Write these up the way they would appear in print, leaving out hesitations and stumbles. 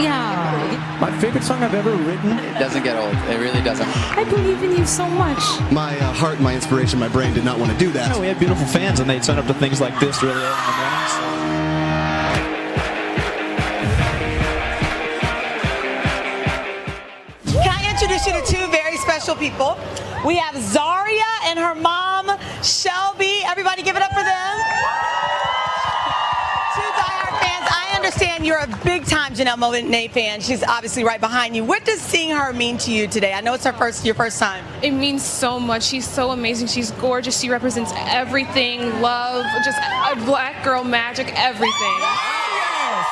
y'all. My favorite song I've ever written. It doesn't get old. It really doesn't. I believe in you so much. My heart, my inspiration, my brain did not want to do that. You know, we have beautiful fans, and they'd sign up to things like this really early in the morning. So. Introduce you to two very special people. We have Zaria and her mom, Shelby. Everybody give it up for them. Two diehard fans. I understand you're a big-time Janelle Monae fan. She's obviously right behind you. What does seeing her mean to you today? I know it's your first time. It means so much. She's so amazing. She's gorgeous. She represents everything, love, just a black girl magic, everything. Yes.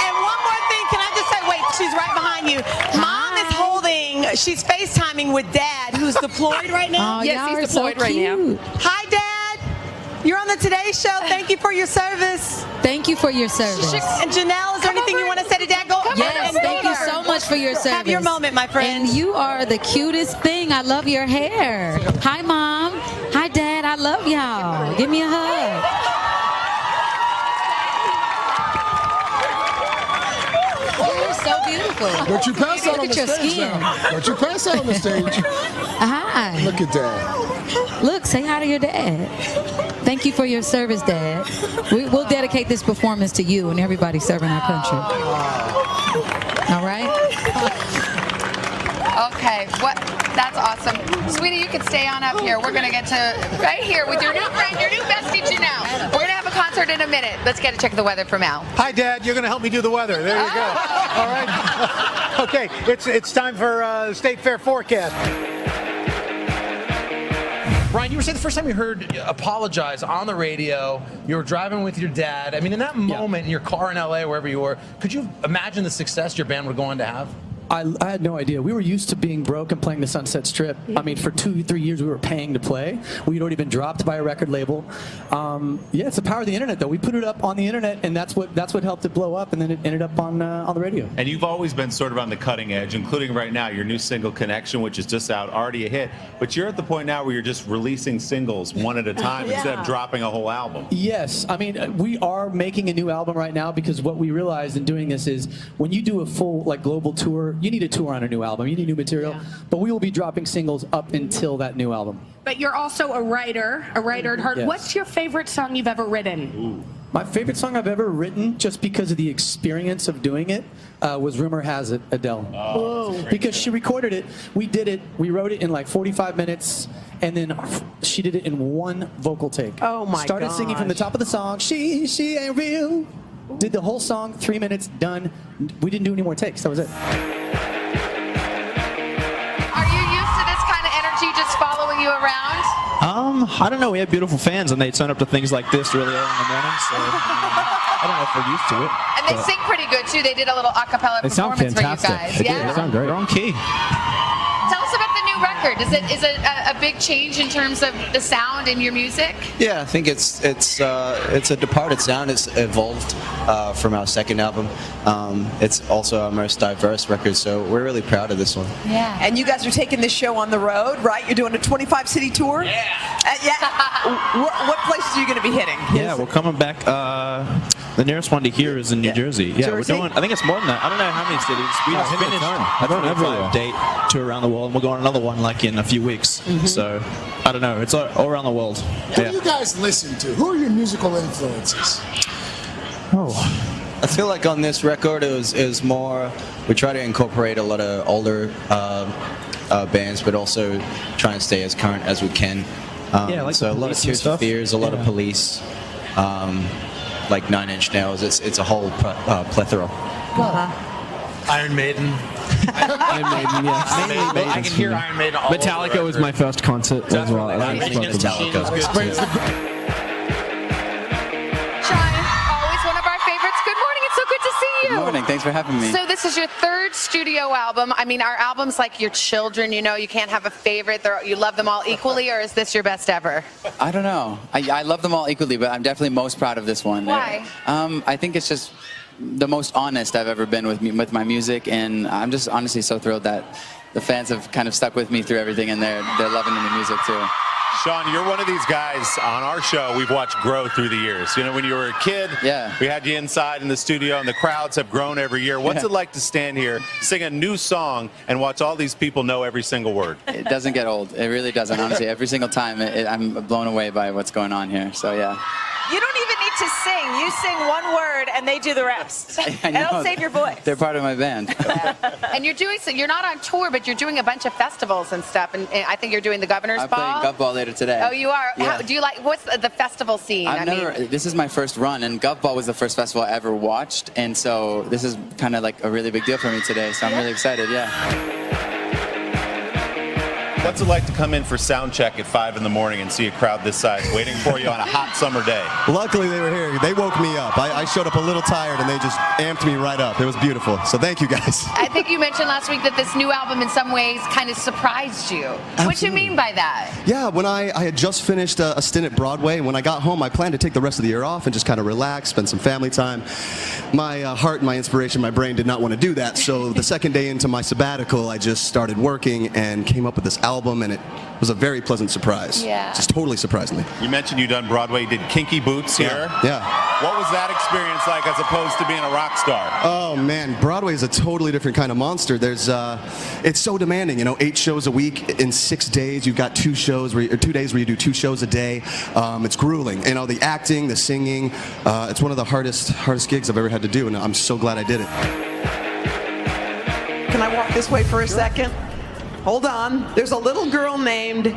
And one more thing, can I just say, wait, she's right behind you. Mom is holding, she's FaceTiming with Dad, who's deployed right now. Oh, yes, he's deployed so right now. Hi, Dad. You're on the Today Show. Thank you for your service. Thank you for your service. And Janelle, is there anything you want to say to Dad? Go. Yes, thank you so much for your service. Have your moment, my friend. And you are the cutest thing. I love your hair. Hi, Mom. Hi, Dad. I love y'all. Give me a hug. So beautiful. Don't you pass out on the stage now. Don't you pass out on the stage. Hi. Look at Dad. Look, say hi to your dad. Thank you for your service, Dad. We'll dedicate this performance to you and everybody serving our country. All right? Okay, that's awesome. Sweetie, you can stay on up here. We're going to get to right here with your new friend, your new bestie, Janelle. We're going to have a concert in a minute. Let's get a check of the weather from Al. Hi, Dad. You're going to help me do the weather. There you go. All right. Okay, it's time for State Fair forecast. Brian, you were saying the first time you heard Apologize on the radio, you were driving with your dad. I mean, in that moment in your car in LA, wherever you were, could you imagine the success your band would go on to have? I had no idea. We were used to being broke and playing the Sunset Strip. I mean, for 2-3 years, we were paying to play. We'd already been dropped by a record label. Yeah, it's the power of the internet, though. We put it up on the internet, and that's what helped it blow up, and then it ended up on the radio. And you've always been sort of on the cutting edge, including right now, your new single, Connection, which is just out, already a hit. But you're at the point now where you're just releasing singles one at a time instead of dropping a whole album. Yes. I mean, we are making a new album right now because what we realized in doing this is when you do a full, global tour, you need a tour on a new album. You need new material. Yeah. But we will be dropping singles up until that new album. But you're also a writer at heart. Yes. What's your favorite song you've ever written? Ooh. My favorite song I've ever written, just because of the experience of doing it, was Rumor Has It, Adele. Oh. Because she recorded it, we did it, we wrote it in 45 minutes, and then she did it in one vocal take. Oh my Started singing from the top of the song, she ain't real. Did the whole song, 3 minutes, done. We didn't do any more takes, that was it. Just following you around? I don't know. We have beautiful fans, and they'd sign up to things like this really early in the morning. So I don't know if we're used to it. And they sing pretty good too. They did a little a cappella performance for you guys. They sound great. They're on key. Tell us about the new record. Is it a big change in terms of the sound in your music? Yeah, I think it's a departed sound. It's evolved from our second album. It's also our most diverse record, so we're really proud of this one. Yeah. And you guys are taking this show on the road, right? You're doing a 25-city tour? Yeah. What places are you going to be hitting? Yeah, we're coming back. The nearest one to here is in New Jersey. Yeah, Jersey? we're doing. I think it's more than that. I don't know how many cities. We just finished a 25-date tour around the world, and we're going on another one in a few weeks. So I don't know. It's all around the world. Who do you guys listen to? Who are your musical influences? I feel like on this record it was more. We try to incorporate a lot of older bands, but also try and stay as current as we can. So a lot of Tears for Fears, a lot of Police. Like 9 Inch Nails, it's a whole plethora. Iron Maiden. Iron Maiden, yes. I can hear Iron Maiden all Metallica over was my first concert as well. Metallica. Always one of our favorites. Good morning. It's so good to see you. Good morning. Thanks for having me. So this is your third studio album. I mean, our album's like your children. You know, you can't have a favorite. You love them all equally, or is this your best ever? I don't know. I love them all equally, but I'm definitely most proud of this one. Why? I think it's just the most honest I've ever been with my music, and I'm just honestly so thrilled that the fans have kind of stuck with me through everything, and they're loving the new music too. Shawn, you're one of these guys on our show we've watched grow through the years. You know, when you were a kid, we had you inside in the studio, and the crowds have grown every year. What's it like to stand here, sing a new song, and watch all these people know every single word? It doesn't get old. It really doesn't. Honestly, every single time, I'm blown away by what's going on here. So, yeah. You don't even need to sing. You sing one word, and they do the rest. I know. It'll save your voice. They're part of my band. And you're doing so. You're not on tour, but you're doing a bunch of festivals and stuff. And I think you're doing the Governor's I'm Ball. playing Gov Ball later today. Oh, you are. Yeah. How, do you like? What's the festival scene? This is my first run, and Gov Ball was the first festival I ever watched, and so this is kind of like a really big deal for me today. So I'm really excited. Yeah. What's it like to come in for sound check at 5 in the morning and see a crowd this size waiting for you on a hot summer day? Luckily, they were here. They woke me up. I showed up a little tired, and they just amped me right up. It was beautiful. So thank you, guys. I think you mentioned last week that this new album, in some ways, kind of surprised you. What do you mean by that? Yeah, when I had just finished a stint at Broadway, and when I got home, I planned to take the rest of the year off and just kind of relax, spend some family time. My heart, my inspiration, my brain did not want to do that. So the second day into my sabbatical, I just started working and came up with this album, and it was a very pleasant surprise. Yeah. Just totally surprised me. You mentioned you done Broadway. You did Kinky Boots here. Yeah. What was that experience like as opposed to being a rock star? Oh man, Broadway is a totally different kind of monster. It's so demanding. 8 shows a week in 6 days. You've got 2 shows, 2 days where you do 2 shows a day. It's grueling. The acting, the singing. It's one of the hardest gigs I've ever had to do, and I'm so glad I did it. Can I walk this way for a second? Hold on. There's a little girl named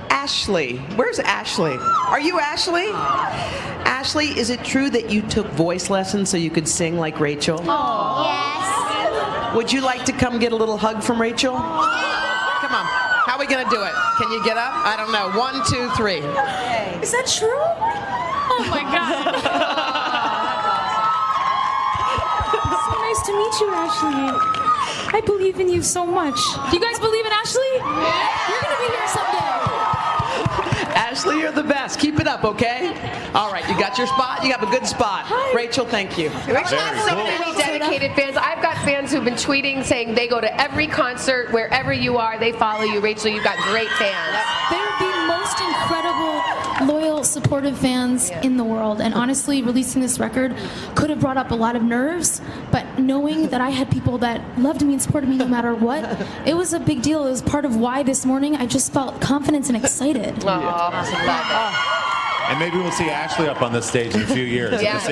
Ashley. Where's Ashley? Are you Ashley? Ashley, is it true that you took voice lessons so you could sing like Rachel? Yes. Would you like to come get a little hug from Rachel? Come on. How are we going to do it? Can you get up? I don't know. 1, 2, 3. Is that true? Oh my God. So nice to meet you, Ashley. I believe in you so much. Do you guys believe in Ashley? Yeah. You're gonna be here someday. Ashley, you're the best. Keep it up, okay? All right, you got your spot? You got a good spot. Hi. Rachel, thank you. Rachel has so many dedicated fans. I've got fans who've been tweeting saying they go to every concert, wherever you are, they follow you. Rachel, you've got great fans. They're the most incredible, loyal, supportive fans in the world. And honestly, releasing this record could have brought up a lot of nerves, but knowing that I had people that loved me and supported me no matter what, it was a big deal. It was part of why this morning I just felt confidence and excited. Love it. And maybe we'll see Ashley up on this stage in a few years. Yeah.